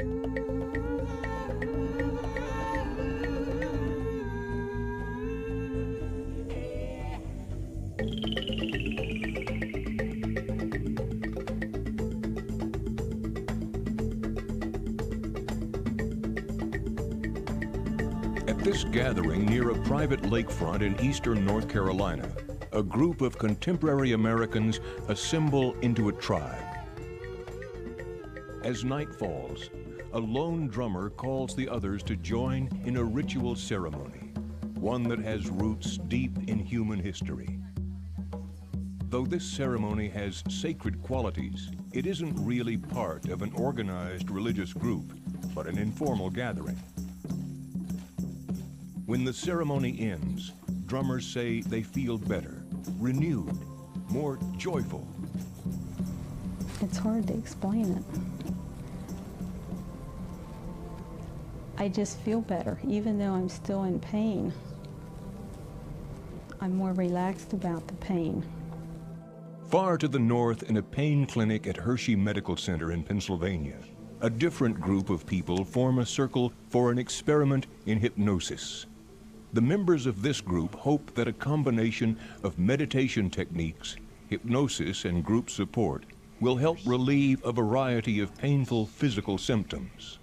At this gathering near a private lakefront in eastern North Carolina, a group of contemporary Americans assemble into a tribe. As night falls, a lone drummer calls the others to join in a ritual ceremony, one that has roots deep in human history. Though this ceremony has sacred qualities, it isn't really part of an organized religious group, but an informal gathering. When the ceremony ends, drummers say they feel better, renewed, more joyful. It's hard to explain it. I just feel better, even though I'm still in pain. I'm more relaxed about the pain. Far to the north, in a pain clinic at Hershey Medical Center in Pennsylvania, a different group of people form a circle for an experiment in hypnosis. The members of this group hope that a combination of meditation techniques, hypnosis, and group support will help relieve a variety of painful physical symptoms.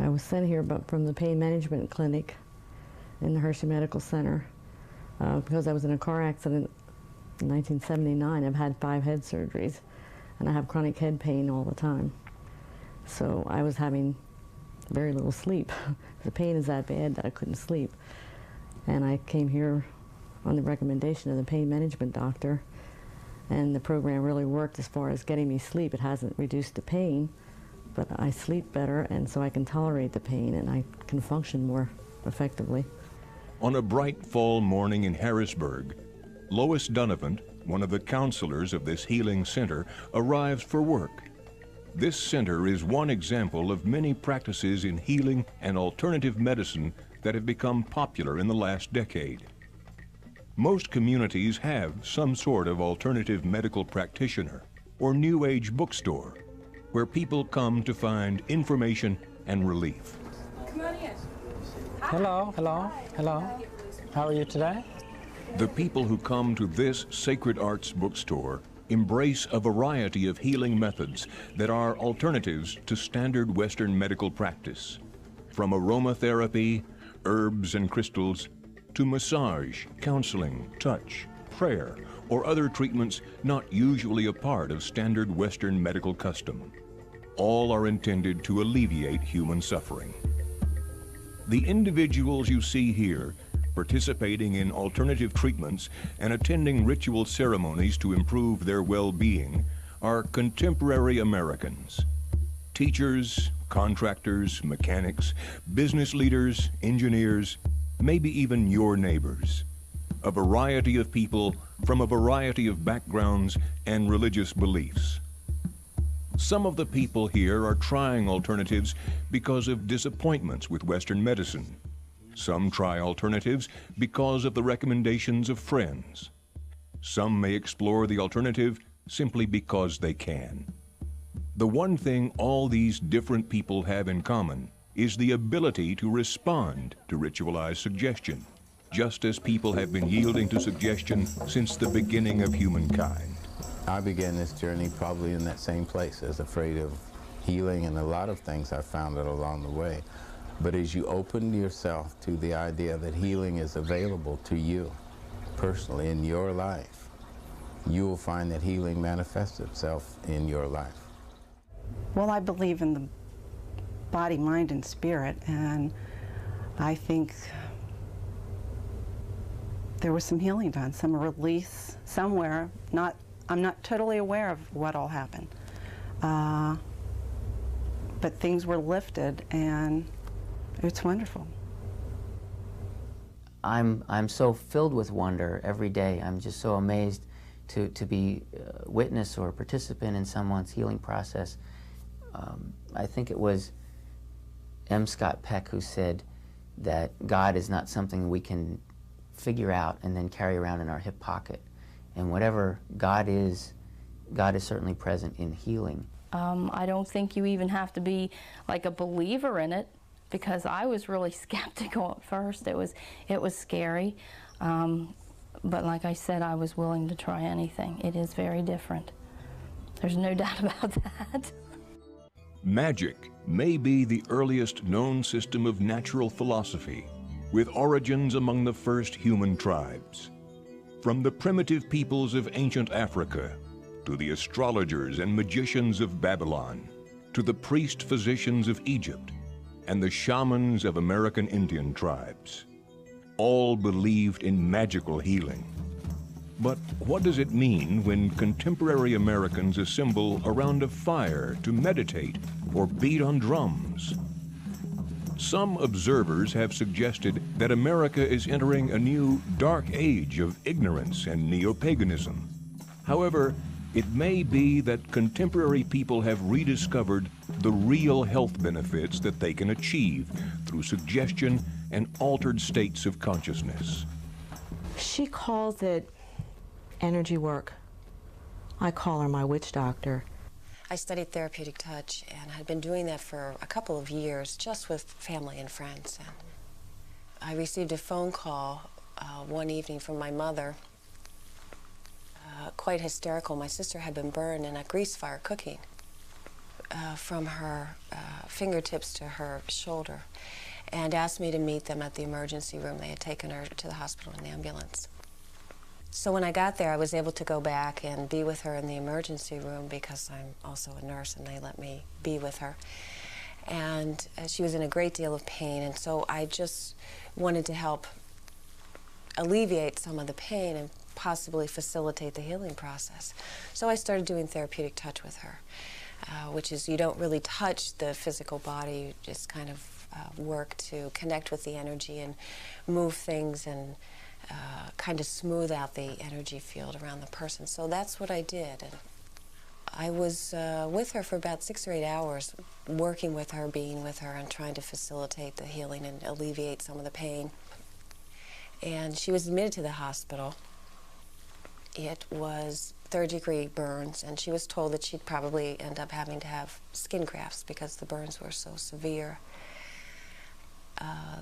I was sent here from the pain management clinic in the Hershey Medical Center because I was in a car accident in 1979. I've had 5 head surgeries, and I have chronic head pain all the time. So I was having very little sleep. The pain is that bad that I couldn't sleep. And I came here on the recommendation of the pain management doctor, and the program really worked as far as getting me sleep. It hasn't reduced the pain, but I sleep better, and so I can tolerate the pain, and I can function more effectively. On a bright fall morning in Harrisburg, Lois Donovan, one of the counselors of this healing center, arrives for work. This center is one example of many practices in healing and alternative medicine that have become popular in the last decade. Most communities have some sort of alternative medical practitioner or New Age bookstore where people come to find information and relief. Come on in. Hello, hello, hello. How are you today? The people who come to this sacred arts bookstore embrace a variety of healing methods that are alternatives to standard Western medical practice, from aromatherapy, herbs and crystals, to massage, counseling, touch, prayer, or other treatments not usually a part of standard Western medical custom. All are intended to alleviate human suffering. The individuals you see here, participating in alternative treatments and attending ritual ceremonies to improve their well-being, are contemporary Americans. Teachers, contractors, mechanics, business leaders, engineers, maybe even your neighbors. A variety of people from a variety of backgrounds and religious beliefs. Some of the people here are trying alternatives because of disappointments with Western medicine. Some try alternatives because of the recommendations of friends. Some may explore the alternative simply because they can. The one thing all these different people have in common is the ability to respond to ritualized suggestion, just as people have been yielding to suggestion since the beginning of humankind. I began this journey probably in that same place, as afraid of healing and a lot of things I found out along the way. But as you open yourself to the idea that healing is available to you personally in your life, you will find that healing manifests itself in your life. Well, I believe in the body, mind, and spirit, and I think there was some healing done, some release somewhere. I'm not totally aware of what all happened, but things were lifted, and it's wonderful. I'm so filled with wonder every day. I'm just so amazed to be a witness or a participant in someone's healing process. I think it was M. Scott Peck who said that God is not something we can figure out and then carry around in our hip pocket. And whatever God is certainly present in healing. I don't think you even have to be like a believer in it, because I was really skeptical at first. It was scary, but like I said, I was willing to try anything. It is very different. There's no doubt about that. Magic may be the earliest known system of natural philosophy, with origins among the first human tribes. From the primitive peoples of ancient Africa, to the astrologers and magicians of Babylon, to the priest-physicians of Egypt, and the shamans of American Indian tribes. All believed in magical healing. But what does it mean when contemporary Americans assemble around a fire to meditate or beat on drums? Some observers have suggested that America is entering a new dark age of ignorance and neo-paganism. However, it may be that contemporary people have rediscovered the real health benefits that they can achieve through suggestion and altered states of consciousness. She calls it energy work. I call her my witch doctor. I studied therapeutic touch and had been doing that for a couple of years, just with family and friends. And I received a phone call one evening from my mother, quite hysterical. My sister had been burned in a grease fire cooking from her fingertips to her shoulder, and asked me to meet them at the emergency room. They had taken her to the hospital in the ambulance. So when I got there, I was able to go back and be with her in the emergency room, because I'm also a nurse and they let me be with her. And she was in a great deal of pain, and so I just wanted to help alleviate some of the pain and possibly facilitate the healing process. So I started doing therapeutic touch with her, which is you don't really touch the physical body, you just kind of work to connect with the energy and move things and kind of smooth out the energy field around the person. So that's what I did. And I was with her for about 6 or 8 hours, working with her, being with her, and trying to facilitate the healing and alleviate some of the pain. And she was admitted to the hospital. It was third-degree burns, and she was told that she'd probably end up having to have skin grafts because the burns were so severe.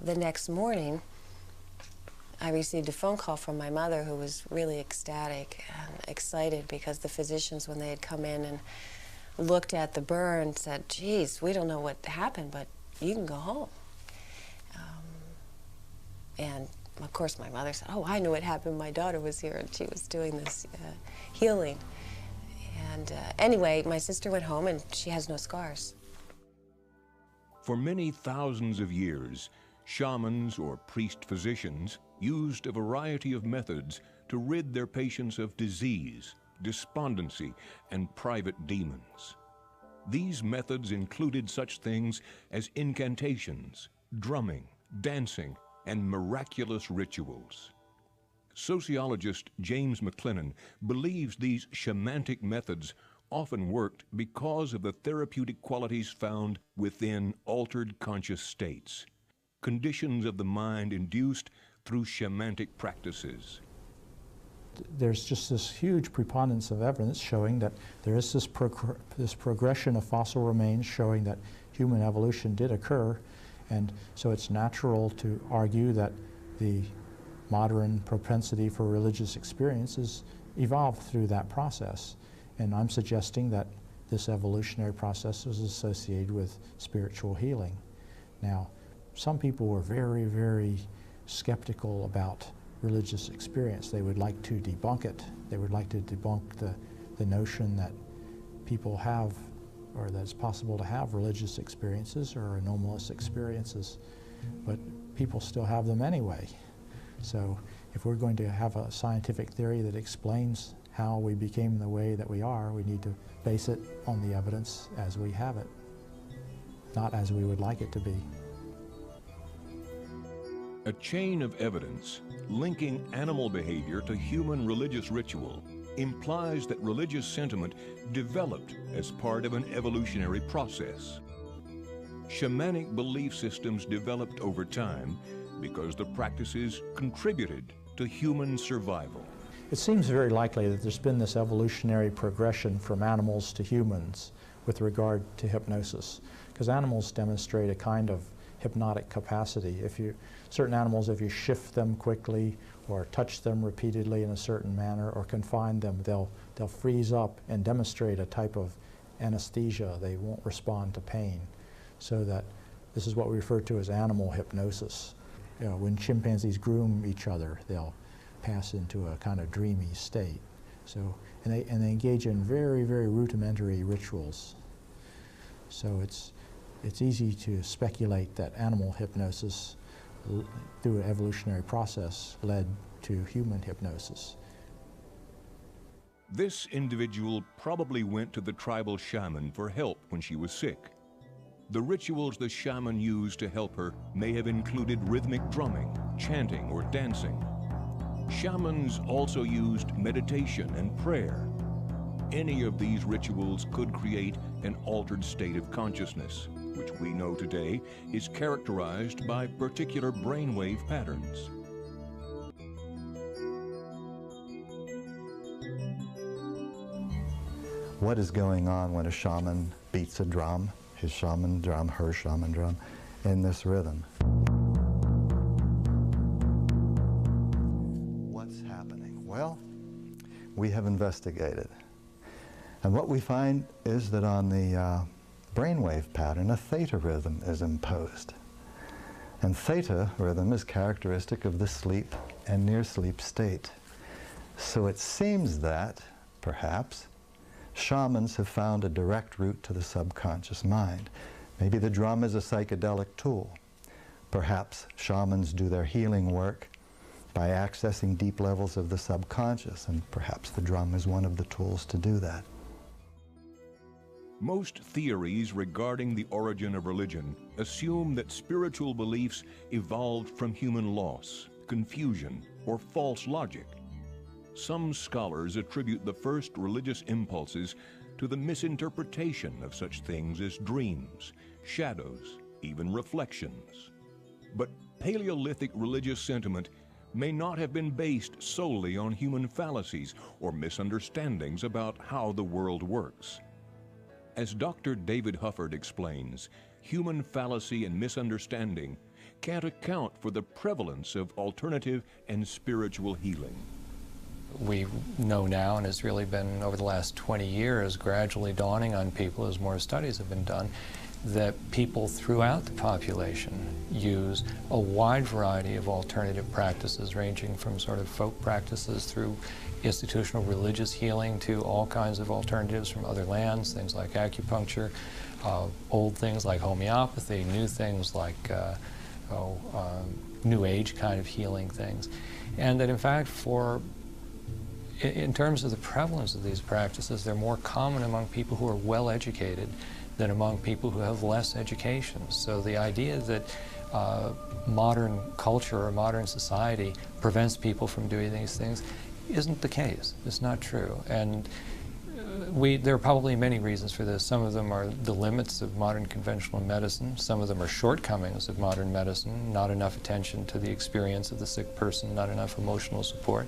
The next morning, I received a phone call from my mother, who was really ecstatic and excited because the physicians, when they had come in and looked at the burn, said, "Geez, we don't know what happened, but you can go home." And of course my mother said, "Oh, I knew what happened. My daughter was here and she was doing this healing." And anyway, my sister went home and she has no scars. For many thousands of years, shamans or priest-physicians used a variety of methods to rid their patients of disease, despondency, and private demons. These methods included such things as incantations, drumming, dancing, and miraculous rituals. Sociologist James McLennan believes these shamanic methods often worked because of the therapeutic qualities found within altered conscious states, conditions of the mind induced through shamanic practices. There's just this huge preponderance of evidence showing that there is this progression of fossil remains showing that human evolution did occur, and so it's natural to argue that the modern propensity for religious experiences evolved through that process. And I'm suggesting that this evolutionary process is associated with spiritual healing. Now, some people were very, very skeptical about religious experience. They would like to debunk it. They would like to debunk the notion that people have, or that it's possible to have religious experiences or anomalous experiences, but people still have them anyway. So if we're going to have a scientific theory that explains how we became the way that we are, we need to base it on the evidence as we have it, not as we would like it to be. A chain of evidence linking animal behavior to human religious ritual implies that religious sentiment developed as part of an evolutionary process. Shamanic belief systems developed over time because the practices contributed to human survival. It seems very likely that there's been this evolutionary progression from animals to humans, with regard to hypnosis, because animals demonstrate a kind of hypnotic capacity. Certain animals, if you shift them quickly or touch them repeatedly in a certain manner or confine them, they'll freeze up and demonstrate a type of anesthesia. They won't respond to pain. So that this is what we refer to as animal hypnosis. You know, when chimpanzees groom each other, they'll pass into a kind of dreamy state. So, and they engage in very, very rudimentary rituals. So it's easy to speculate that animal hypnosis, through an evolutionary process, led to human hypnosis. This individual probably went to the tribal shaman for help when she was sick. The rituals the shaman used to help her may have included rhythmic drumming, chanting, or dancing. Shamans also used meditation and prayer. Any of these rituals could create an altered state of consciousness, which we know today is characterized by particular brainwave patterns. What is going on when a shaman beats a drum, his shaman drum, her shaman drum, in this rhythm? What's happening? Well, we have investigated. And what we find is that on the brainwave pattern, a theta rhythm is imposed. And theta rhythm is characteristic of the sleep and near sleep state. So it seems that, perhaps, shamans have found a direct route to the subconscious mind. Maybe the drum is a psychedelic tool. Perhaps shamans do their healing work by accessing deep levels of the subconscious, and perhaps the drum is one of the tools to do that. Most theories regarding the origin of religion assume that spiritual beliefs evolved from human loss, confusion, or false logic. Some scholars attribute the first religious impulses to the misinterpretation of such things as dreams, shadows, even reflections. But Paleolithic religious sentiment may not have been based solely on human fallacies or misunderstandings about how the world works. As Dr. David Hufford explains, human fallacy and misunderstanding can't account for the prevalence of alternative and spiritual healing. We know now, and it's really been over the last 20 years, gradually dawning on people as more studies have been done, that people throughout the population use a wide variety of alternative practices, ranging from sort of folk practices through institutional religious healing to all kinds of alternatives from other lands, things like acupuncture, old things like homeopathy, new things like New Age kind of healing things. And that in fact, in terms of the prevalence of these practices, they're more common among people who are well educated than among people who have less education. So the idea that modern culture or modern society prevents people from doing these things isn't the case. It's not true. And there are probably many reasons for this. Some of them are the limits of modern conventional medicine. Some of them are shortcomings of modern medicine, not enough attention to the experience of the sick person, not enough emotional support.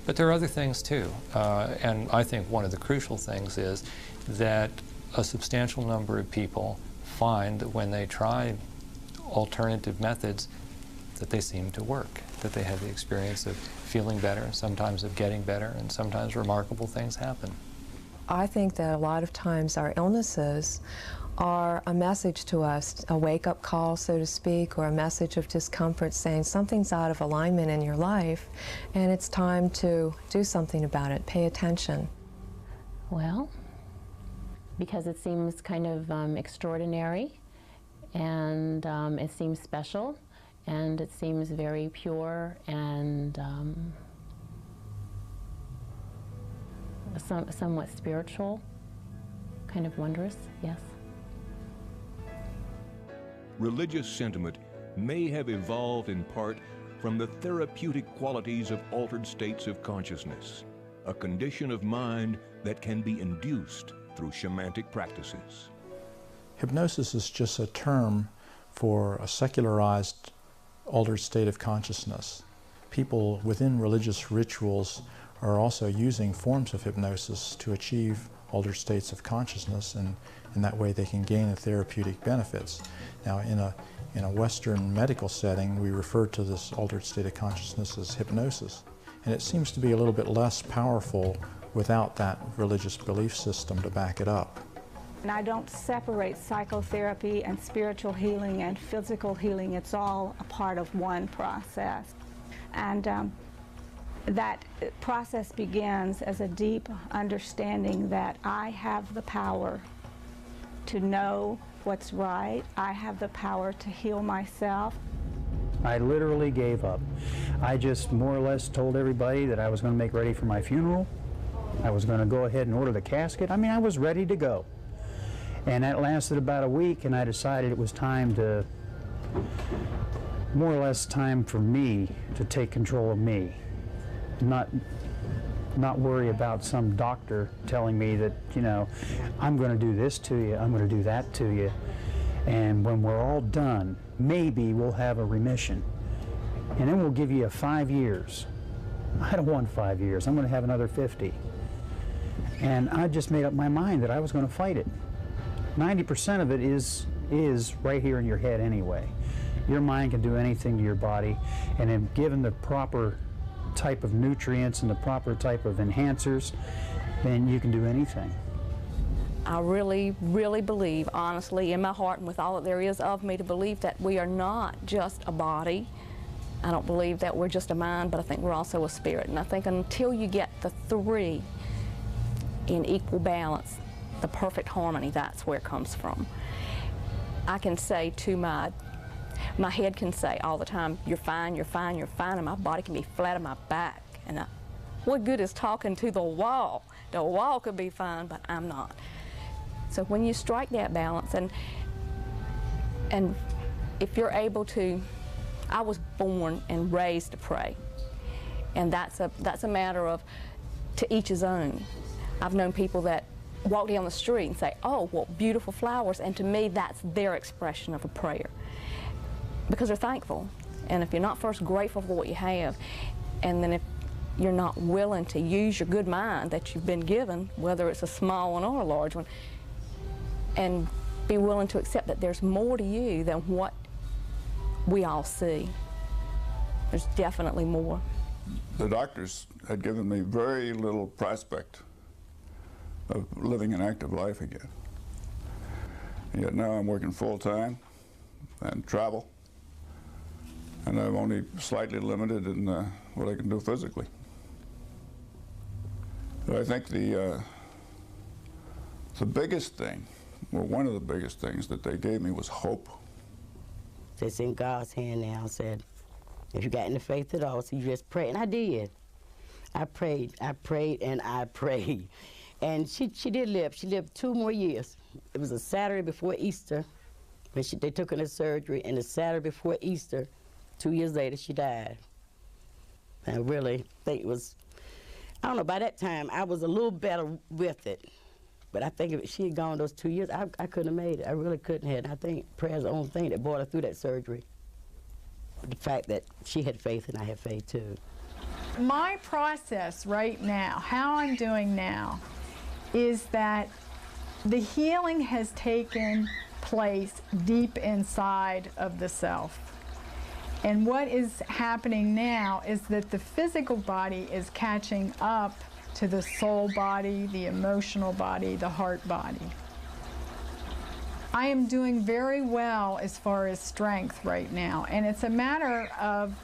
But there are other things too. And I think one of the crucial things is that a substantial number of people find that when they try alternative methods that they seem to work, that they have the experience of feeling better, sometimes of getting better, and sometimes remarkable things happen. I think that a lot of times our illnesses are a message to us, a wake-up call, so to speak, or a message of discomfort saying something's out of alignment in your life and it's time to do something about it, pay attention. Well, because it seems kind of extraordinary, and it seems special, and it seems very pure and somewhat spiritual, kind of wondrous, yes. Religious sentiment may have evolved in part from the therapeutic qualities of altered states of consciousness, a condition of mind that can be induced through shamanic practices. Hypnosis is just a term for a secularized altered state of consciousness. People within religious rituals are also using forms of hypnosis to achieve altered states of consciousness, and in that way they can gain the therapeutic benefits. Now, in a Western medical setting, we refer to this altered state of consciousness as hypnosis, and it seems to be a little bit less powerful without that religious belief system to back it up. And I don't separate psychotherapy and spiritual healing and physical healing. It's all a part of one process. And that process begins as a deep understanding that I have the power to know what's right. I have the power to heal myself. I literally gave up. I just more or less told everybody that I was going to make ready for my funeral. I was going to go ahead and order the casket. I mean, I was ready to go. And that lasted about a week, and I decided it was time to, more or less time for me to take control of me. Not worry about some doctor telling me that, you know, I'm going to do this to you, I'm going to do that to you, and when we're all done, maybe we'll have a remission, and then we'll give you 5 years. I don't want 5 years. I'm going to have another 50. And I just made up my mind that I was going to fight it. 90% of it is right here in your head anyway. Your mind can do anything to your body, and then given the proper type of nutrients and the proper type of enhancers, then you can do anything. I really, really believe, honestly, in my heart and with all that there is of me, to believe that we are not just a body. I don't believe that we're just a mind, but I think we're also a spirit. And I think until you get the three in equal balance, the perfect harmony, that's where it comes from. I can say to my head can say all the time, you're fine, you're fine, you're fine, and my body can be flat on my back. And what good is talking to the wall? The wall could be fine, but I'm not. So when you strike that balance, and if you're able to, I was born and raised to pray, and that's a matter of to each his own. I've known people that walk down the street and say, oh, what beautiful flowers, and to me that's their expression of a prayer, because they're thankful. And if you're not first grateful for what you have, and then if you're not willing to use your good mind that you've been given, whether it's a small one or a large one, and be willing to accept that there's more to you than what we all see. There's definitely more. The doctors had given me very little prospect of living an active life again. And yet now I'm working full-time and travel, and I'm only slightly limited in what I can do physically. But I think the biggest thing, well, one of the biggest things that they gave me was hope. It's in God's hand now. I said, if you got any faith at all, so you just pray. And I did. I prayed, and I prayed. And she did live. She lived 2 more years. It was a Saturday before Easter when they took her to surgery, and the Saturday before Easter, 2 years later, she died. I really think it was, I don't know, by that time, I was a little better with it. But I think if she had gone those 2 years, I couldn't have made it. I really couldn't have. And I think prayer's the only thing that brought her through that surgery. The fact that she had faith and I had faith too. My process right now, how I'm doing now, is that the healing has taken place deep inside of the self. And what is happening now is that the physical body is catching up to the soul body, the emotional body, the heart body. I am doing very well as far as strength right now, and it's a matter of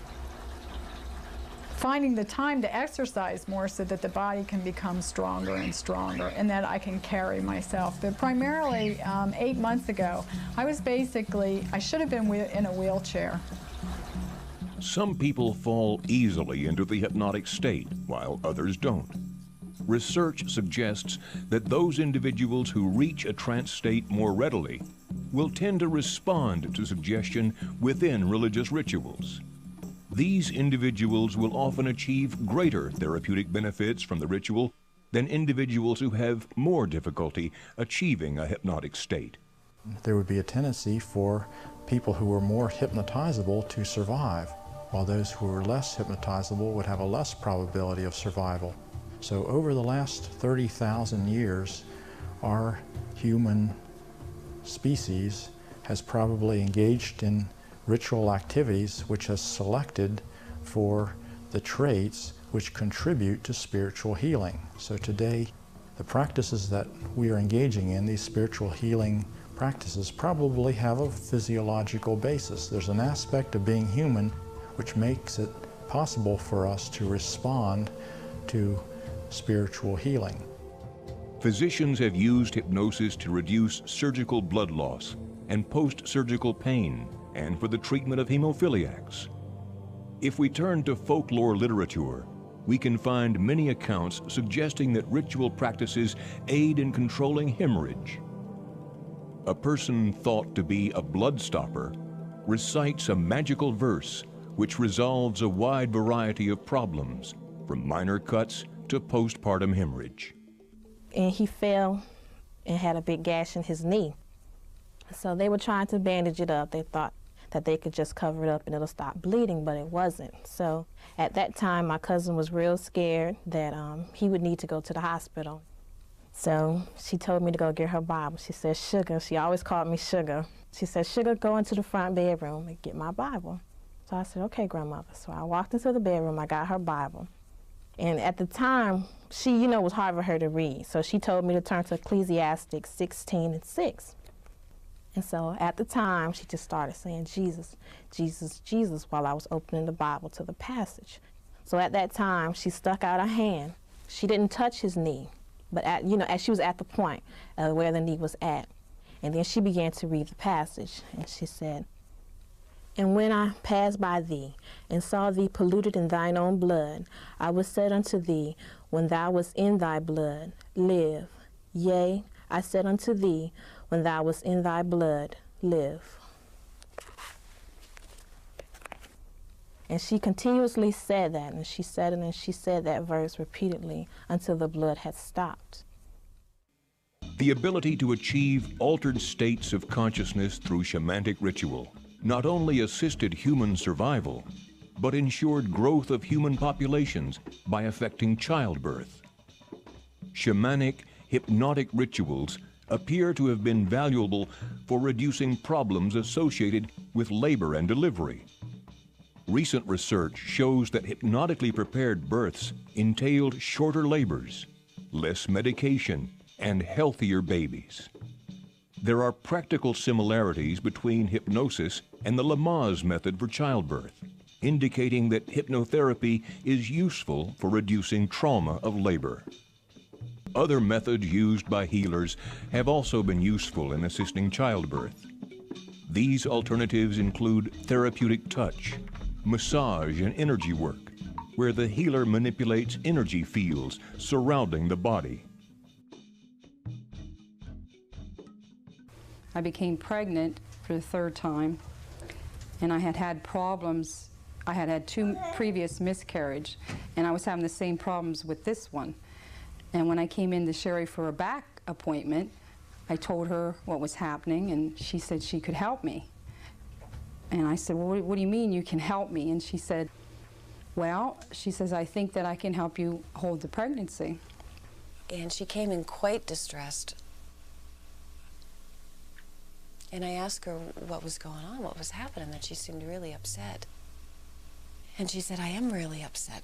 finding the time to exercise more so that the body can become stronger and stronger and that I can carry myself. But primarily 8 months ago, I should have been in a wheelchair. Some people fall easily into the hypnotic state, while others don't. Research suggests that those individuals who reach a trance state more readily will tend to respond to suggestion within religious rituals. These individuals will often achieve greater therapeutic benefits from the ritual than individuals who have more difficulty achieving a hypnotic state. There would be a tendency for people who were more hypnotizable to survive, while those who were less hypnotizable would have a less probability of survival. So over the last 30,000 years, our human species has probably engaged in ritual activities which has selected for the traits which contribute to spiritual healing. So today, the practices that we are engaging in, these spiritual healing practices, probably have a physiological basis. There's an aspect of being human which makes it possible for us to respond to spiritual healing. Physicians have used hypnosis to reduce surgical blood loss and post-surgical pain, and for the treatment of hemophiliacs. If we turn to folklore literature, we can find many accounts suggesting that ritual practices aid in controlling hemorrhage. A person thought to be a blood stopper recites a magical verse which resolves a wide variety of problems, from minor cuts to postpartum hemorrhage. And he fell and had a big gash in his knee. So they were trying to bandage it up. They thought that they could just cover it up and it'll stop bleeding, but it wasn't. So at that time, my cousin was real scared that he would need to go to the hospital. So she told me to go get her Bible. She said, Sugar, she always called me Sugar. She said, Sugar, go into the front bedroom and get my Bible. So I said, okay, grandmother. So I walked into the bedroom, I got her Bible. And at the time, she, it was hard for her to read. So she told me to turn to Ecclesiastes 16:6. And so at the time, she just started saying, Jesus, Jesus, Jesus, while I was opening the Bible to the passage. So at that time, she stuck out her hand. She didn't touch his knee, but as she was at the point where the knee was at. And then she began to read the passage, and she said, And when I passed by thee, and saw thee polluted in thine own blood, I was said unto thee, when thou wast in thy blood, live. Yea, I said unto thee, when thou wast in thy blood, live. And she continuously said that, and she said it, and she said that verse repeatedly until the blood had stopped. The ability to achieve altered states of consciousness through shamanic ritual not only assisted human survival, but ensured growth of human populations by affecting childbirth. Shamanic, hypnotic rituals appear to have been valuable for reducing problems associated with labor and delivery. Recent research shows that hypnotically prepared births entailed shorter labors, less medication, and healthier babies. There are practical similarities between hypnosis and the Lamaze method for childbirth, indicating that hypnotherapy is useful for reducing trauma of labor. Other methods used by healers have also been useful in assisting childbirth. These alternatives include therapeutic touch, massage, and energy work, where the healer manipulates energy fields surrounding the body. I became pregnant for the third time, and I had had problems. I had had 2 previous miscarriages, and I was having the same problems with this one. And when I came in to Sherry for a back appointment, I told her what was happening, and she said she could help me. And I said, well, what do you mean you can help me? And she said, well, she says, I think that I can help you hold the pregnancy. And she came in quite distressed. And I asked her what was going on, what was happening, and she seemed really upset. And she said, I am really upset.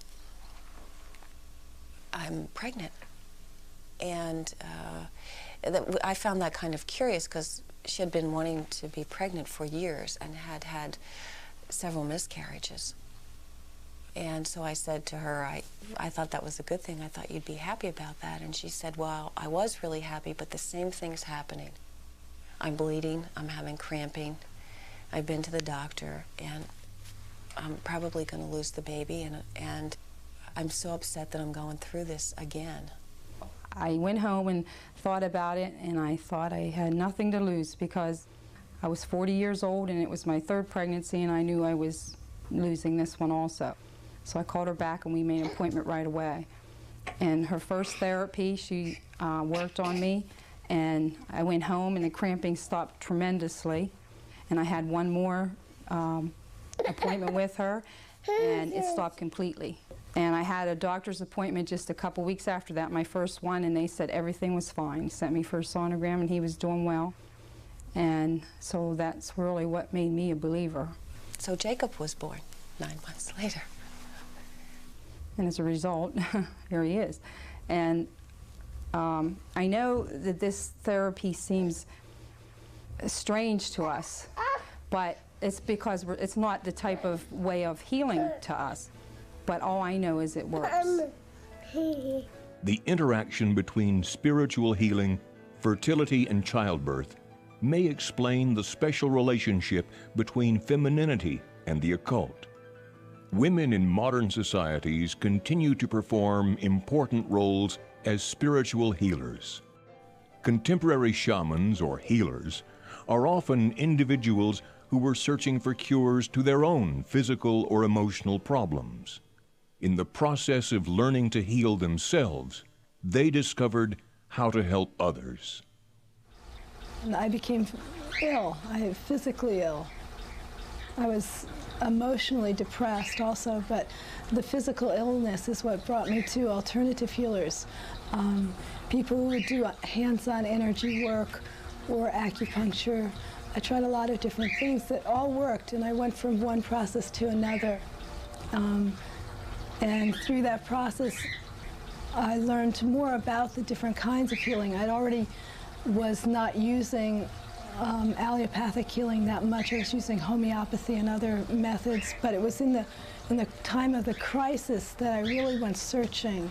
I'm pregnant. And I found that kind of curious because she had been wanting to be pregnant for years and had had several miscarriages. And so I said to her, I thought that was a good thing. I thought you'd be happy about that. And she said, well, I was really happy, but the same thing's happening. I'm bleeding, I'm having cramping, I've been to the doctor, and I'm probably going to lose the baby, and I'm so upset that I'm going through this again. I went home and thought about it, and I thought I had nothing to lose because I was 40 years old and it was my 3rd pregnancy, and I knew I was losing this one also. So I called her back and we made an appointment right away. And her first therapy, she worked on me, and I went home and the cramping stopped tremendously. And I had one more appointment with her, and it stopped completely. And I had a doctor's appointment just a couple weeks after that, my first one, and they said everything was fine. Sent me for a sonogram and he was doing well. And so that's really what made me a believer. So Jacob was born 9 months later. And as a result, here he is. And I know that this therapy seems strange to us, but it's because it's not the type of way of healing to us. But all I know is it works. The interaction between spiritual healing, fertility, and childbirth may explain the special relationship between femininity and the occult. Women in modern societies continue to perform important roles as spiritual healers. Contemporary shamans or healers are often individuals who were searching for cures to their own physical or emotional problems. In the process of learning to heal themselves, they discovered how to help others. I became ill. Physically ill. I was emotionally depressed also, but the physical illness is what brought me to alternative healers. People who would do hands-on energy work or acupuncture. I tried a lot of different things that all worked, and I went from one process to another. And through that process, I learned more about the different kinds of healing. I'd already was not using allopathic healing that much. I was using homeopathy and other methods, but it was in the time of the crisis that I really went searching,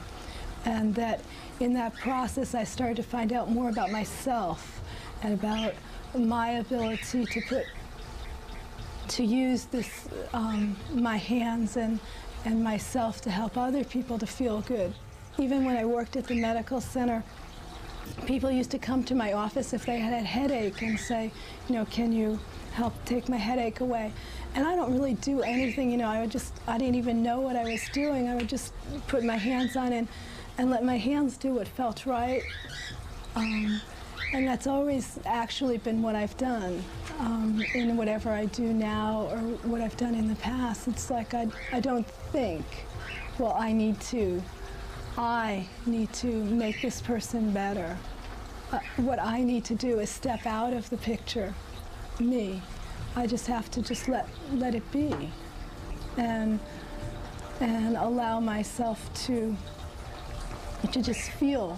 and that in that process I started to find out more about myself and about my ability to use this my hands and myself to help other people to feel good. Even when I worked at the medical center, people used to come to my office if they had a headache and say, you know, can you help take my headache away? And I don't really do anything, you know, I didn't even know what I was doing. I would just put my hands on and let my hands do what felt right. And that's always actually been what I've done in whatever I do now or what I've done in the past. It's like I don't think, well, I need to make this person better. What I need to do is step out of the picture, me. I just have to just let it be and allow myself to just feel.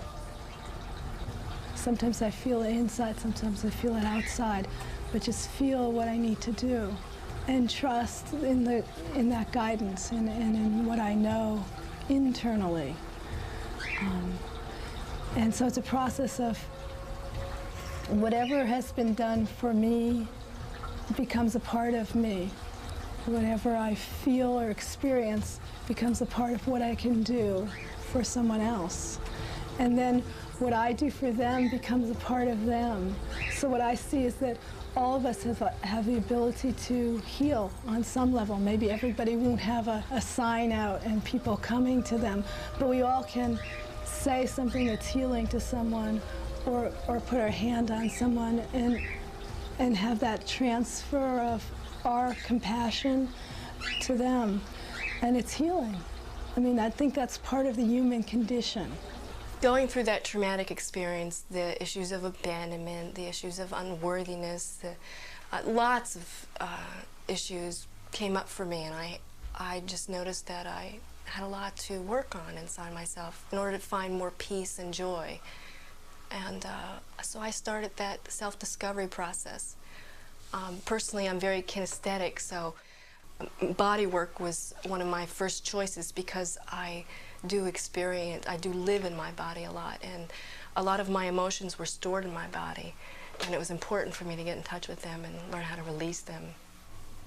Sometimes I feel it inside, sometimes I feel it outside, but just feel what I need to do and trust in that guidance and in what I know internally. And so it's a process of whatever has been done for me becomes a part of me. Whatever I feel or experience becomes a part of what I can do for someone else. And then what I do for them becomes a part of them. So what I see is that all of us have the ability to heal on some level. Maybe everybody won't have a sign out and people coming to them, but we all can say something that's healing to someone or put our hand on someone and have that transfer of our compassion to them. And it's healing. I mean, I think that's part of the human condition. Going through that traumatic experience, the issues of abandonment, the issues of unworthiness, lots of issues came up for me, and I just noticed that I had a lot to work on inside myself in order to find more peace and joy. And so I started that self-discovery process. Personally, I'm very kinesthetic, so body work was one of my first choices because I do live in my body a lot, and a lot of my emotions were stored in my body, and it was important for me to get in touch with them and learn how to release them.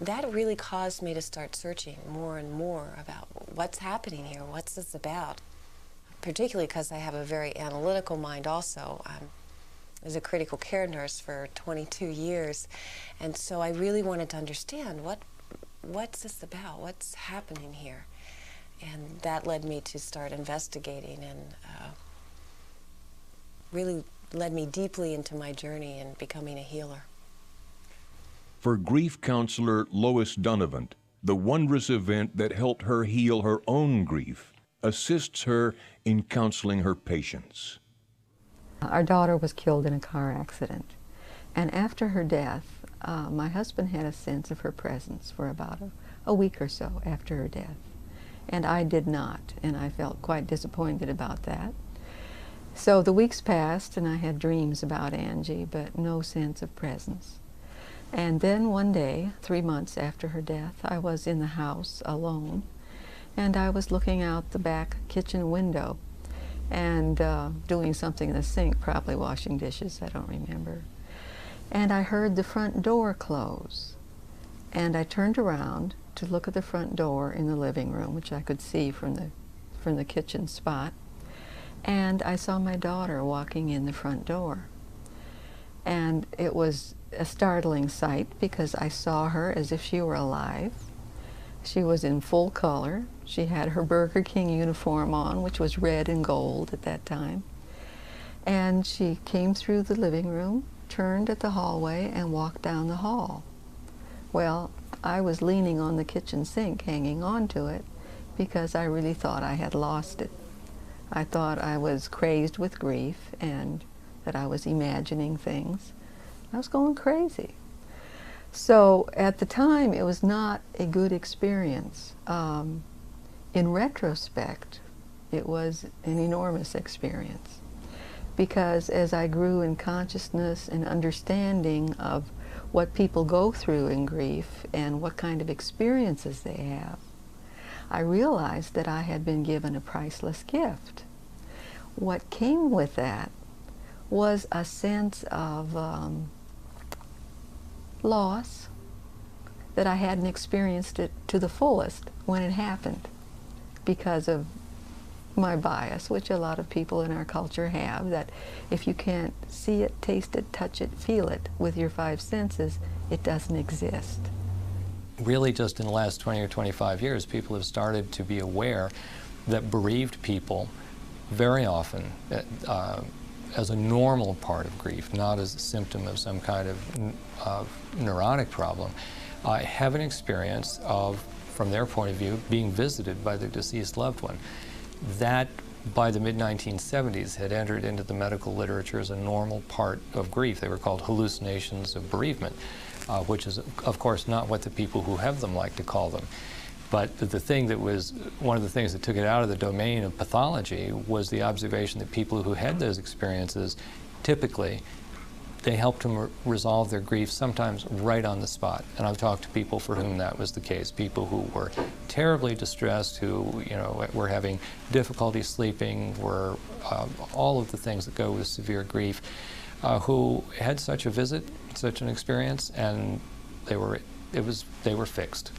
That really caused me to start searching more and more about what's happening here, what's this about, particularly because I have a very analytical mind also. I was a critical care nurse for 22 years, and so I really wanted to understand what's this about, what's happening here. And that led me to start investigating and really led me deeply into my journey in becoming a healer. For grief counselor Lois Donovan, the wondrous event that helped her heal her own grief assists her in counseling her patients. Our daughter was killed in a car accident, and after her death, my husband had a sense of her presence for about a week or so after her death, and I did not, and I felt quite disappointed about that. So the weeks passed, and I had dreams about Angie, but no sense of presence. And then one day, 3 months after her death, I was in the house alone, and I was looking out the back kitchen window and doing something in the sink, probably washing dishes, I don't remember. And I heard the front door close, and I turned around to look at the front door in the living room, which I could see from the kitchen spot, and I saw my daughter walking in the front door. And it was a startling sight because I saw her as if she were alive. She was in full color. She had her Burger King uniform on, which was red and gold at that time. And she came through the living room, turned at the hallway, and walked down the hall. Well, I was leaning on the kitchen sink, hanging on to it, because I really thought I had lost it. I thought I was crazed with grief and that I was imagining things. I was going crazy. So at the time, it was not a good experience. In retrospect, it was an enormous experience, because as I grew in consciousness and understanding of what people go through in grief and what kind of experiences they have, I realized that I had been given a priceless gift. What came with that was a sense of loss, that I hadn't experienced it to the fullest when it happened because of my bias, which a lot of people in our culture have, that if you can't see it, taste it, touch it, feel it with your 5 senses, it doesn't exist. Really just in the last 20 or 25 years, people have started to be aware that bereaved people very often as a normal part of grief, not as a symptom of some kind of neurotic problem, have an experience of, from their point of view, being visited by their deceased loved one. That, by the mid-1970s, had entered into the medical literature as a normal part of grief. They were called hallucinations of bereavement, which is, of course, not what the people who have them like to call them. But the thing that was, one of the things that took it out of the domain of pathology was the observation that people who had those experiences, typically, they helped them resolve their grief sometimes right on the spot. And I've talked to people for whom that was the case, people who were terribly distressed, who were having difficulty sleeping, were all of the things that go with severe grief, who had such a visit, such an experience, and they were fixed.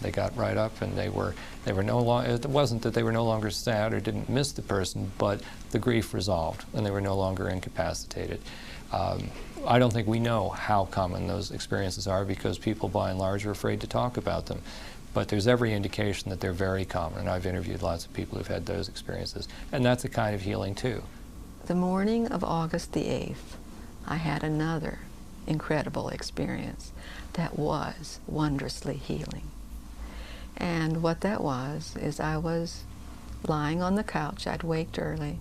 They got right up, and they were no longer, it wasn't that they were no longer sad or didn't miss the person, but the grief resolved, and they were no longer incapacitated. I don't think we know how common those experiences are, because people by and large are afraid to talk about them. But there's every indication that they're very common, and I've interviewed lots of people who've had those experiences, and that's a kind of healing too. The morning of August the 8th, I had another incredible experience that was wondrously healing. And what that was is I was lying on the couch. I'd waked early,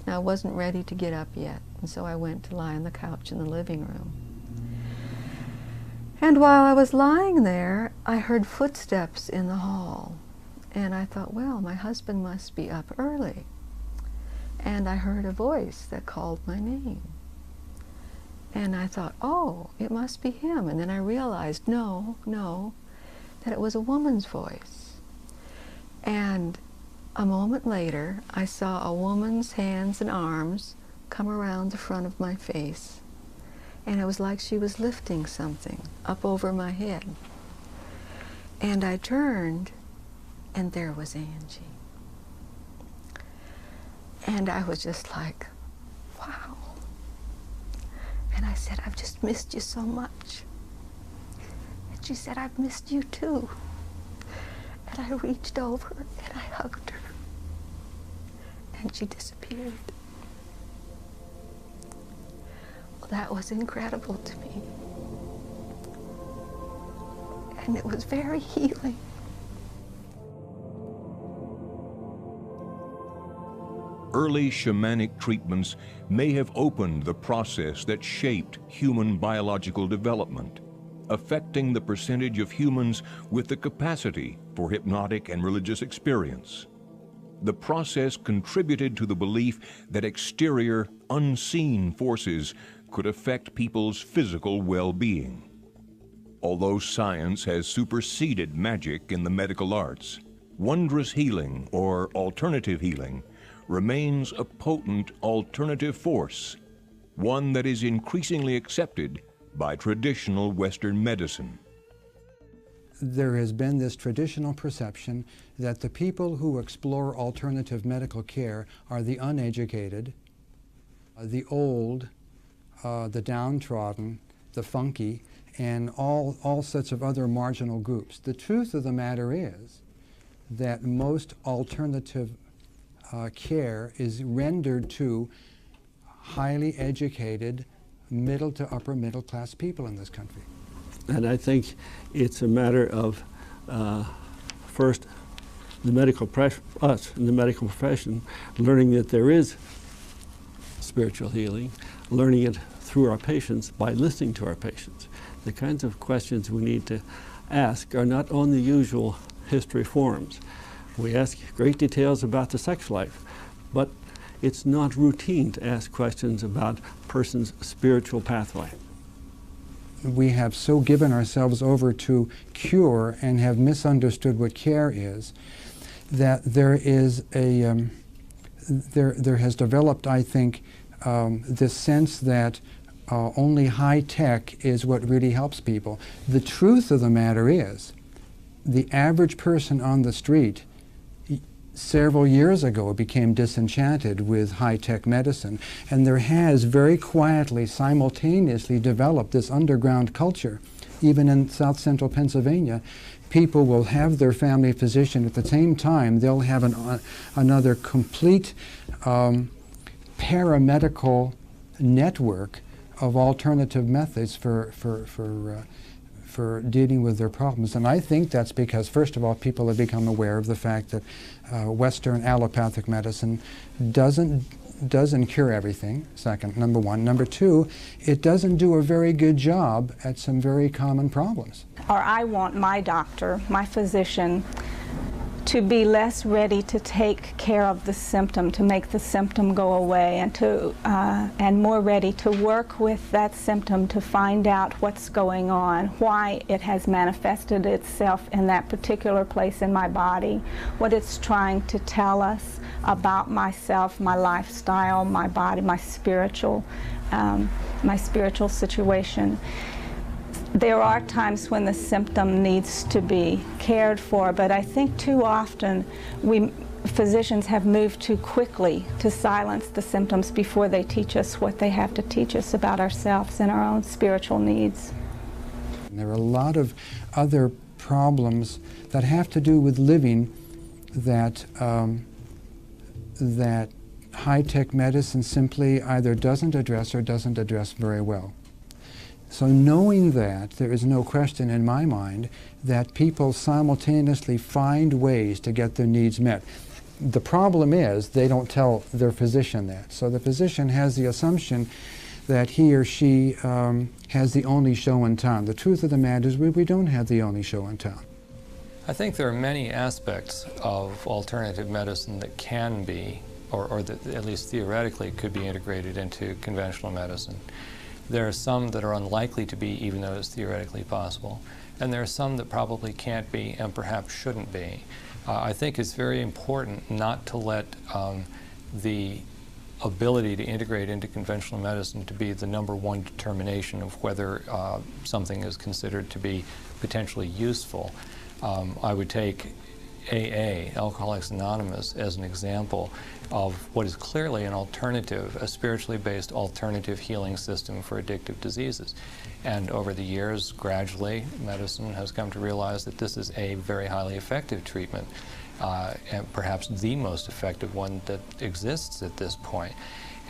and I wasn't ready to get up yet, and so I went to lie on the couch in the living room. And while I was lying there, I heard footsteps in the hall, and I thought, well, my husband must be up early. And I heard a voice that called my name. And I thought, oh, it must be him. And then I realized, no, that it was a woman's voice. And a moment later, I saw a woman's hands and arms come around the front of my face. And it was like she was lifting something up over my head. And I turned, and there was Angie. And I was just like, wow. And I said, I've just missed you so much. And she said, I've missed you too. And I reached over and I hugged her. And she disappeared. Well, that was incredible to me. and it was very healing. Early shamanic treatments may have opened the process that shaped human biological development, affecting the percentage of humans with the capacity for hypnotic and religious experience. The process contributed to the belief that exterior, unseen forces could affect people's physical well-being. Although science has superseded magic in the medical arts, wondrous healing, or alternative healing, remains a potent alternative force, one that is increasingly accepted by traditional Western medicine. There has been this traditional perception that the people who explore alternative medical care are the uneducated, the old, the downtrodden, the funky, and all sorts of other marginal groups. The truth of the matter is that most alternative care is rendered to highly educated, middle to upper middle class people in this country. And I think it's a matter of, first, us in the medical profession learning that there is spiritual healing, learning it through our patients by listening to our patients. The kinds of questions we need to ask are not on the usual history forums. We ask great details about the sex life, but it's not routine to ask questions about a person's spiritual pathway. We have so given ourselves over to cure and have misunderstood what care is, that there is a, there has developed, I think, this sense that only high tech is what really helps people. The truth of the matter is, the average person on the street several years ago became disenchanted with high-tech medicine, and there has very quietly, simultaneously developed this underground culture. Even in South Central Pennsylvania, people will have their family physician at the same time. They'll have another complete paramedical network of alternative methods for dealing with their problems. And I think that's because, first of all, people have become aware of the fact that Western allopathic medicine doesn't cure everything, second, number one. Number two, it doesn't do a very good job at some very common problems. Or I want my doctor, my physician, to be less ready to take care of the symptom, to make the symptom go away, and more ready to work with that symptom to find out what's going on, why it has manifested itself in that particular place in my body, what it's trying to tell us about myself, my lifestyle, my body, my spiritual situation. There are times when the symptom needs to be cared for, but I think too often physicians have moved too quickly to silence the symptoms before they teach us what they have to teach us about ourselves and our own spiritual needs. There are a lot of other problems that have to do with living that, that high-tech medicine simply either doesn't address or doesn't address very well. So knowing that, there is no question in my mind that people simultaneously find ways to get their needs met. The problem is they don't tell their physician that. So the physician has the assumption that he or she has the only show in town. The truth of the matter is we don't have the only show in town. I think there are many aspects of alternative medicine that can be, or that at least theoretically could be integrated into conventional medicine. There are some that are unlikely to be, even though it's theoretically possible. And there are some that probably can't be and perhaps shouldn't be. I think it's very important not to let the ability to integrate into conventional medicine to be the #1 determination of whether something is considered to be potentially useful. I would take AA, Alcoholics Anonymous, as an example of what is clearly an alternative, a spiritually based alternative healing system for addictive diseases. And over the years, gradually, medicine has come to realize that this is a very highly effective treatment, and perhaps the most effective one that exists at this point.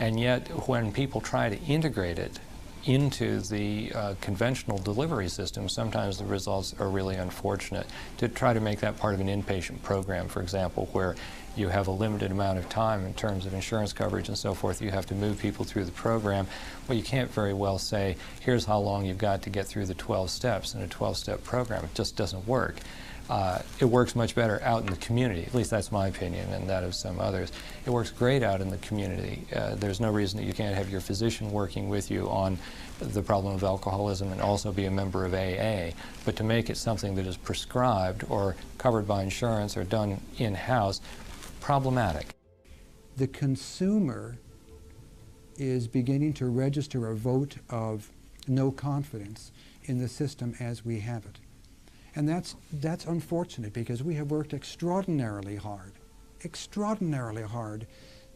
And yet, when people try to integrate it into the conventional delivery system, sometimes the results are really unfortunate. To try to make that part of an inpatient program, for example, where you have a limited amount of time in terms of insurance coverage and so forth, you have to move people through the program. Well, you can't very well say, here's how long you've got to get through the 12 steps in a 12-step program. It just doesn't work. It works much better out in the community. At least that's my opinion and that of some others. It works great out in the community. There's no reason that you can't have your physician working with you on the problem of alcoholism and also be a member of AA. But to make it something that is prescribed or covered by insurance or done in-house, problematic. The consumer is beginning to register a vote of no confidence in the system as we have it. And that's unfortunate, because we have worked extraordinarily hard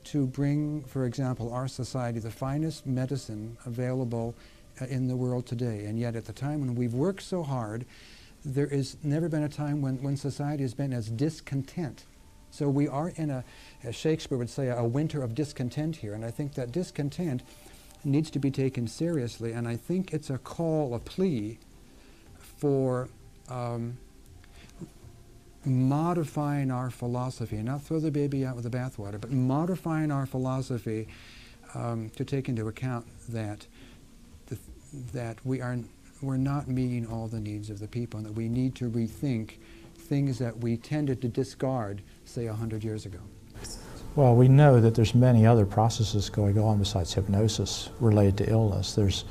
to bring, for example, our society the finest medicine available in the world today. And yet at the time when we've worked so hard, there has never been a time when society has been as discontent. So we are in a, as Shakespeare would say, a winter of discontent here. And I think that discontent needs to be taken seriously. And I think it's a call, a plea for modifying our philosophy, not throw the baby out with the bathwater, but modifying our philosophy to take into account that we're not meeting all the needs of the people, and that we need to rethink things that we tended to discard, say, 100 years ago. Well, we know that there's many other processes going on besides hypnosis related to illness. There's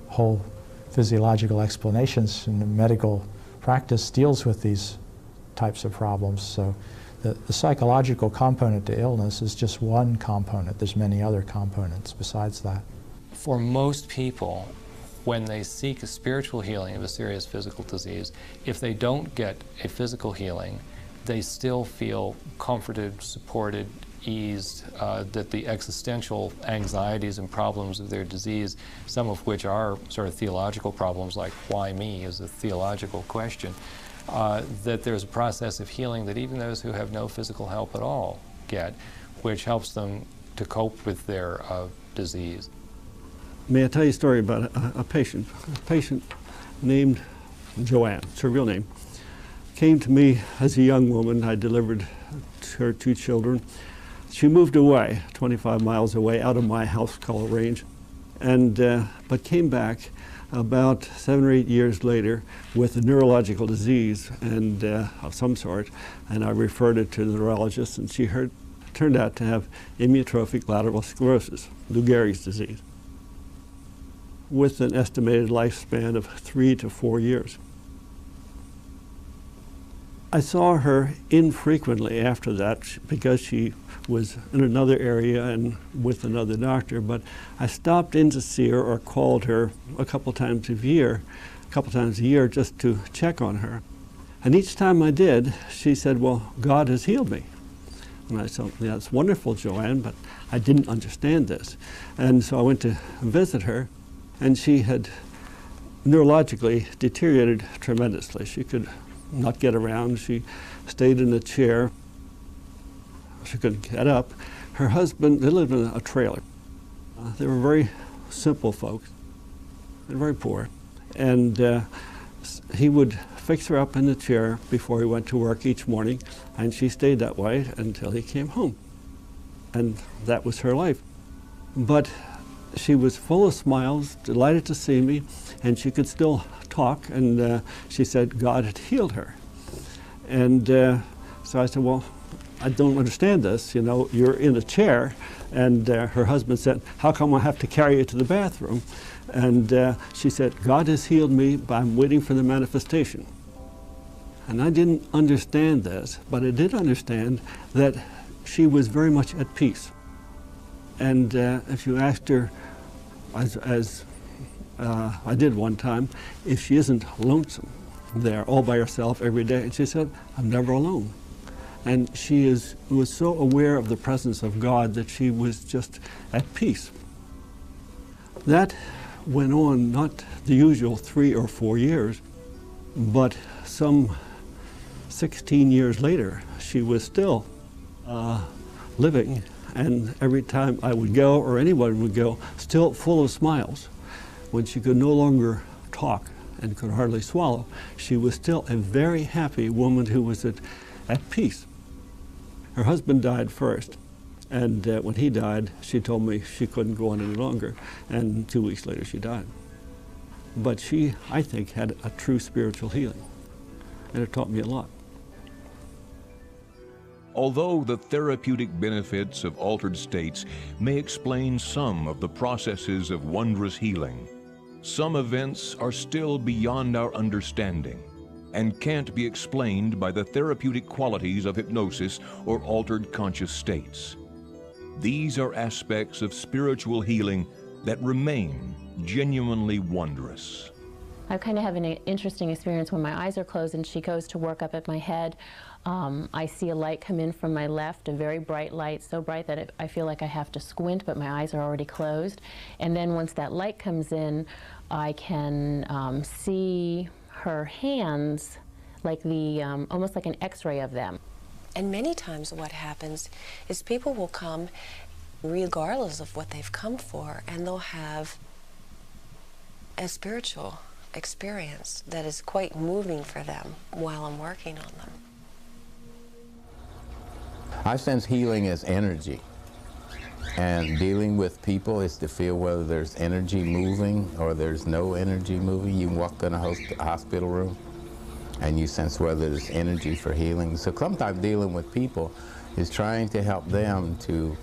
whole physiological explanations, and the medical practice deals with these types of problems. So the psychological component to illness is just one component. There's many other components besides that. For most people, when they seek a spiritual healing of a serious physical disease, if they don't get a physical healing, they still feel comforted, supported, eased, that the existential anxieties and problems of their disease, some of which are sort of theological problems, like why me is a theological question, that there's a process of healing that even those who have no physical help at all get, which helps them to cope with their disease. May I tell you a story about a patient named Joanne, it's her real name, came to me as a young woman. I delivered her 2 children. She moved away, 25 miles away, out of my house call range, and but came back about 7 or 8 years later with a neurological disease and of some sort, and I referred her to the neurologist, and she turned out to have amyotrophic lateral sclerosis, Lou Gehrig's disease, with an estimated lifespan of 3 to 4 years. I saw her infrequently after that because she was in another area and with another doctor, but I stopped in to see her or called her a couple times a year just to check on her. And each time I did, she said, well, God has healed me. And I said, yeah, that's wonderful, Joanne, but I didn't understand this. And so I went to visit her, and she had neurologically deteriorated tremendously. She could not get around. She stayed in a chair. She couldn't get up. Her husband, they lived in a trailer. They were very simple folks and very poor. And he would fix her up in the chair before he went to work each morning, and she stayed that way until he came home. And that was her life. But she was full of smiles, delighted to see me, and she could still talk, and she said God had healed her. And so I said, well, I don't understand this. You know, you're in a chair. And her husband said, how come I have to carry you to the bathroom? And she said, God has healed me, but I'm waiting for the manifestation. And I didn't understand this, but I did understand that she was very much at peace. And if you asked her, as I did one time, if she isn't lonesome there all by herself every day, and she said, I'm never alone. And she was so aware of the presence of God that she was just at peace. That went on not the usual 3 or 4 years, but some 16 years later, she was still living, and every time I would go, or anyone would go, still full of smiles. when she could no longer talk and could hardly swallow, she was still a very happy woman who was at peace. Her husband died first, and when he died, she told me she couldn't go on any longer, and 2 weeks later she died. But she, I think, had a true spiritual healing, and it taught me a lot. Although the therapeutic benefits of altered states may explain some of the processes of wondrous healing, some events are still beyond our understanding and can't be explained by the therapeutic qualities of hypnosis or altered conscious states. These are aspects of spiritual healing that remain genuinely wondrous. I kind of have an interesting experience when my eyes are closed and she goes to work up at my head. I see a light come in from my left, a very bright light, so bright that I feel like I have to squint, but my eyes are already closed. And then once that light comes in, I can see her hands, like almost like an X-ray of them. And many times what happens is people will come regardless of what they've come for, and they'll have a spiritual experience that is quite moving for them while I'm working on them. I sense healing as energy, and dealing with people is to feel whether there's energy moving or there's no energy moving. You walk in a hospital room and you sense whether there's energy for healing. So sometimes dealing with people is trying to help them to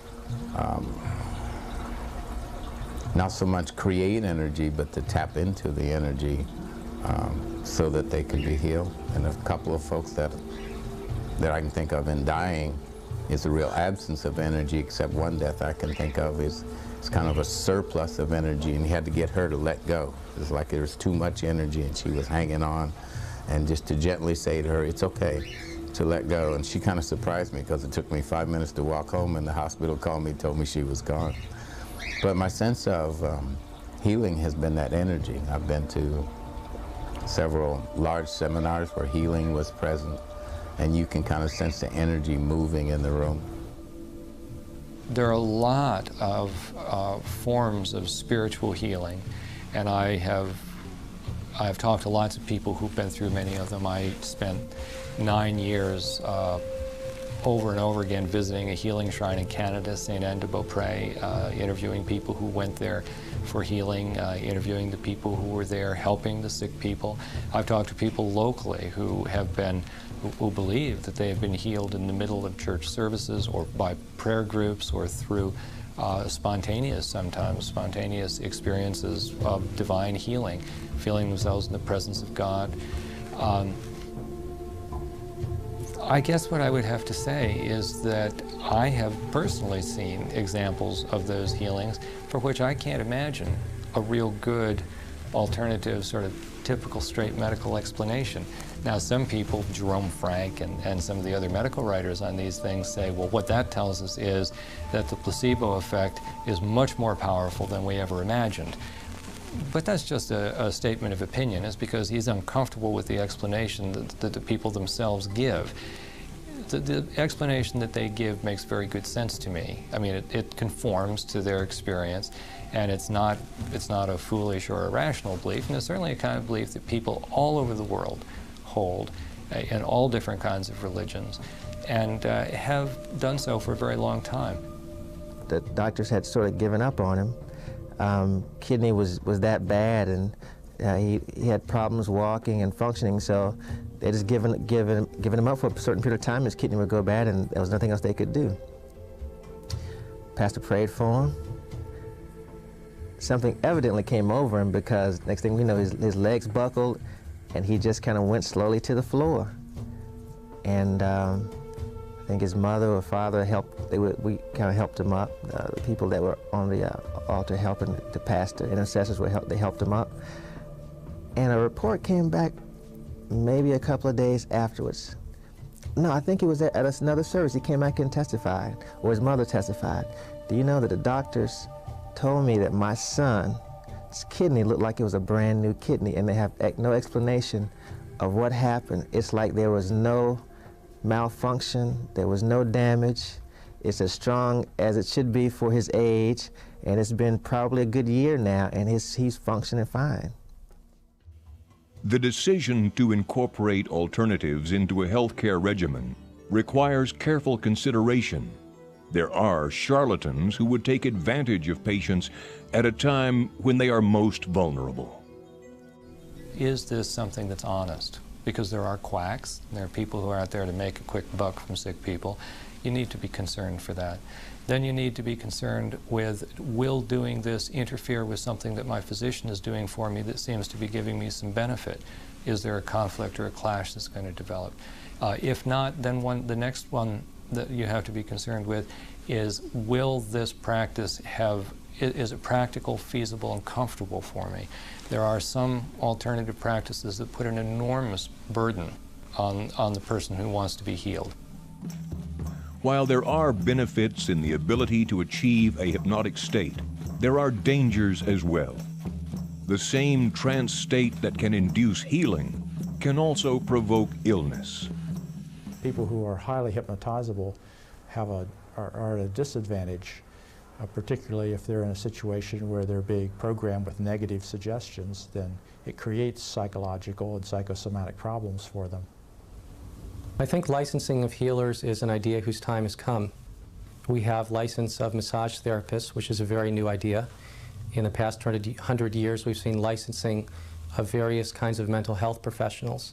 not so much create energy, but to tap into the energy so that they can be healed. And a couple of folks that I can think of in dying is a real absence of energy, except one death I can think of is kind of a surplus of energy, and he had to get her to let go. It's like there was too much energy and she was hanging on, and just to gently say to her, it's okay to let go. And she kind of surprised me because it took me 5 minutes to walk home, and the hospital called me, told me she was gone. But my sense of healing has been that energy. I've been to several large seminars where healing was present, and you can kind of sense the energy moving in the room. There are a lot of forms of spiritual healing, and I've talked to lots of people who've been through many of them. I spent 9 years over and over again visiting a healing shrine in Canada, St. Anne de Beaupré, interviewing people who went there for healing, interviewing the people who were there, helping the sick people. I've talked to people locally who believe that they have been healed in the middle of church services or by prayer groups or through sometimes spontaneous experiences of divine healing, feeling themselves in the presence of God. I guess what I would have to say is that I have personally seen examples of those healings for which I can't imagine a real good alternative, sort of typical straight medical explanation. Now, some people, Jerome Frank and some of the other medical writers on these things say, well, what that tells us is that the placebo effect is much more powerful than we ever imagined. But that's just a statement of opinion. It's because he's uncomfortable with the explanation that the people themselves give. The explanation that they give makes very good sense to me. I mean, it conforms to their experience, and it's not a foolish or irrational belief, and it's certainly a kind of belief that people all over the world hold in all different kinds of religions, and have done so for a very long time. The doctors had sort of given up on him. Kidney was that bad, and he had problems walking and functioning, so they just given him up for a certain period of time. His kidney would go bad, and there was nothing else they could do. Pastor prayed for him. Something evidently came over him, because next thing we know, his legs buckled, and he just kind of went slowly to the floor. And I think his mother or father helped. We kind of helped him up. The people that were on the altar helping, the pastor, intercessors they helped him up. And a report came back maybe a couple of days afterwards. No, I think it was at another service. He came back and testified, or his mother testified. Do you know that the doctors told me that my son's kidney looked like it was a brand new kidney, and they have no explanation of what happened. It's like there was no malfunction, there was no damage. It's as strong as it should be for his age, and it's been probably a good year now, and he's functioning fine. The decision to incorporate alternatives into a healthcare regimen requires careful consideration. There are charlatans who would take advantage of patients at a time when they are most vulnerable. Is this something that's honest? Because there are quacks, there are people who are out there to make a quick buck from sick people. You need to be concerned for that. Then you need to be concerned with, will doing this interfere with something that my physician is doing for me that seems to be giving me some benefit? Is there a conflict or a clash that's going to develop? If not, then the next one that you have to be concerned with is, will this practice is it practical, feasible, and comfortable for me? There are some alternative practices that put an enormous burden on the person who wants to be healed. While there are benefits in the ability to achieve a hypnotic state, there are dangers as well. The same trance state that can induce healing can also provoke illness. People who are highly hypnotizable are at a disadvantage, particularly if they're in a situation where they're being programmed with negative suggestions. Then it creates psychological and psychosomatic problems for them. I think licensing of healers is an idea whose time has come. We have license of massage therapists, which is a very new idea. In the past 100 years, we've seen licensing of various kinds of mental health professionals.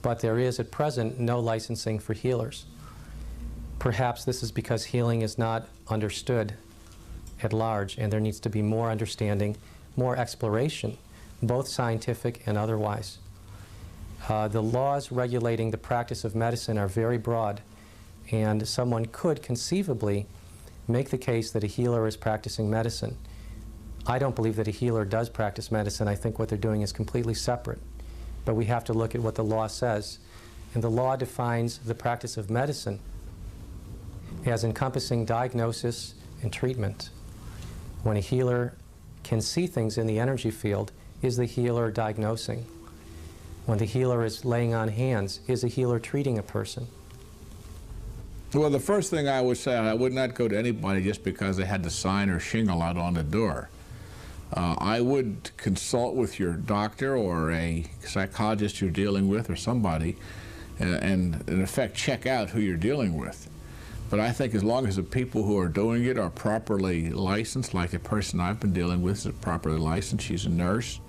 But there is, at present, no licensing for healers. Perhaps this is because healing is not understood at large, and there needs to be more understanding, more exploration, both scientific and otherwise. The laws regulating the practice of medicine are very broad, and someone could conceivably make the case that a healer is practicing medicine. I don't believe that a healer does practice medicine. I think what they're doing is completely separate. But we have to look at what the law says. And the law defines the practice of medicine as encompassing diagnosis and treatment. When a healer can see things in the energy field, is the healer diagnosing? When the healer is laying on hands, is a healer treating a person? Well, the first thing I would say, I would not go to anybody just because they had the sign or shingle out on the door. I would consult with your doctor or a psychologist you're dealing with or somebody and in effect check out who you're dealing with. But I think as long as the people who are doing it are properly licensed, like the person I've been dealing with is properly licensed, she's a nurse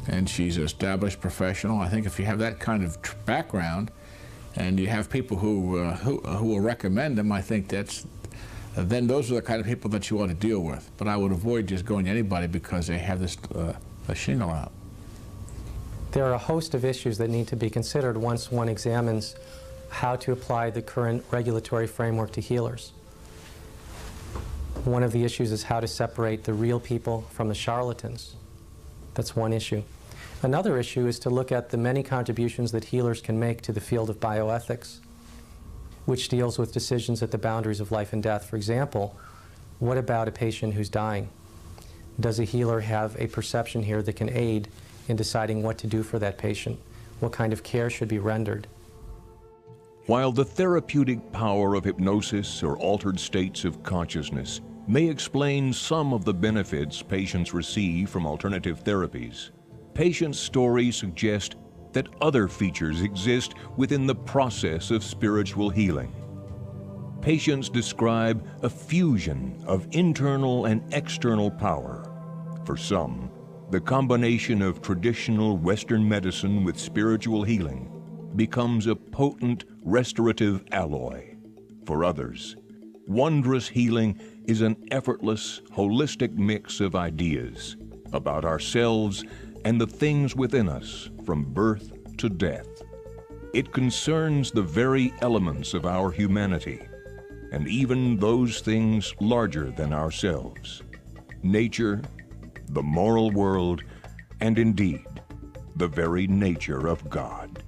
and she's an established professional. I think if you have that kind of background and you have people who will recommend them, I think then those are the kind of people that you ought to deal with. But I would avoid just going to anybody because they have this a shingle out. There are a host of issues that need to be considered once one examines how to apply the current regulatory framework to healers. One of the issues is how to separate the real people from the charlatans. That's one issue. Another issue is to look at the many contributions that healers can make to the field of bioethics, which deals with decisions at the boundaries of life and death. For example, what about a patient who's dying? Does a healer have a perception here that can aid in deciding what to do for that patient? What kind of care should be rendered? While the therapeutic power of hypnosis or altered states of consciousness may explain some of the benefits patients receive from alternative therapies, patients' stories suggest that other features exist within the process of spiritual healing. Patients describe a fusion of internal and external power. For some, the combination of traditional Western medicine with spiritual healing becomes a potent restorative alloy. For others, Wondrous Healing is an effortless, holistic mix of ideas about ourselves and the things within us from birth to death. It concerns the very elements of our humanity, and even those things larger than ourselves: nature, the moral world, and indeed, the very nature of God.